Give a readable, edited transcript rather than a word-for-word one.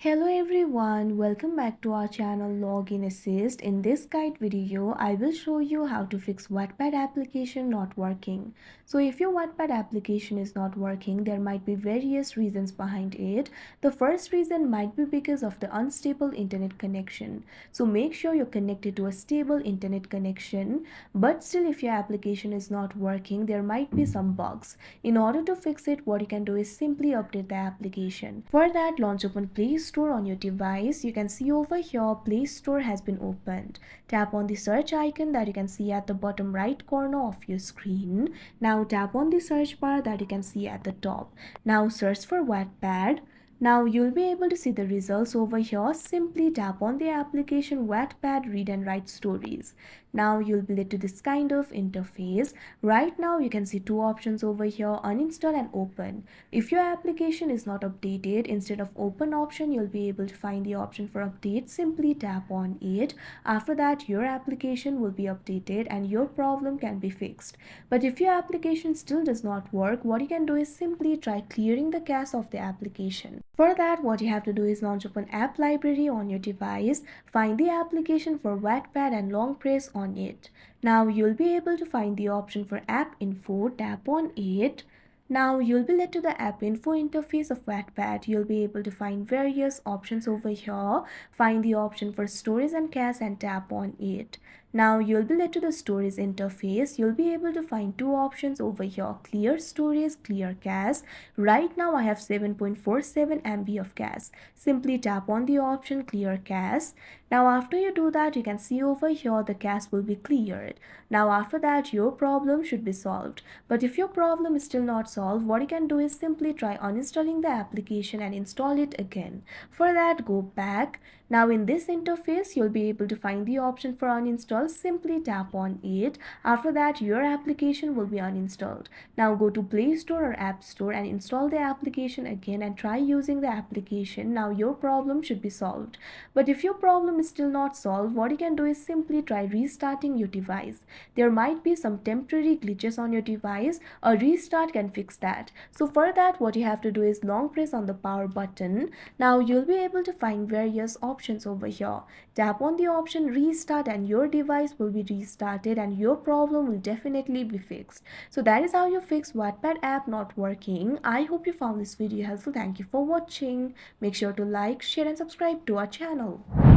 Hello everyone, welcome back to our channel Login Assist. In this guide video, I will show you how to fix Wattpad application not working. So if your Wattpad application is not working, there might be various reasons behind it. The first reason might be because of the unstable internet connection. So make sure you're connected to a stable internet connection. But still, if your application is not working, there might be some bugs. In order to fix it, what you can do is simply update the application. For that, launch open Play Store on your device. You can see over here Play Store has been opened. Tap on the search icon that you can see at the bottom right corner of your screen. Now tap on the search bar that you can see at the top. Now search for Wattpad. Now you'll be able to see the results over here. Simply tap on the application Wattpad Read and Write Stories. Now you'll be led to this kind of interface. Right now you can see two options over here, uninstall and open. If your application is not updated, instead of open option you'll be able to find the option for update. Simply tap on it. After that your application will be updated and your problem can be fixed. But if your application still does not work, what you can do is simply try clearing the cache of the application. For that, what you have to do is launch up an app library on your device, find the application for Wattpad and long press on it. Now you'll be able to find the option for app info, tap on it. Now you'll be led to the app info interface of Wattpad. You'll be able to find various options over here. Find the option for storage and cache and tap on it. Now you'll be led to the storage interface. You'll be able to find two options over here, clear storage, clear cache. Right now I have 7.47 MB of cache. Simply tap on the option clear cache. Now after you do that, you can see over here the cache will be cleared. Now after that your problem should be solved. But if your problem is still not solved, what you can do is simply try uninstalling the application and install it again. For that, go back. Now in this interface you'll be able to find the option for uninstall. Simply tap on it. After that your application will be uninstalled. Now go to Play Store or App Store and install the application again and try using the application. Now your problem should be solved. But if your problem is still not solved, what you can do is simply try restarting your device. There might be some temporary glitches on your device. A restart can fix that. So for that, what you have to do is long press on the power button. Now you'll be able to find various options over here. Tap on the option restart and your device will be restarted and your problem will definitely be fixed. So that is how you fix Wattpad app not working. I hope you found this video helpful. Thank you for watching. Make sure to like, share and subscribe to our channel.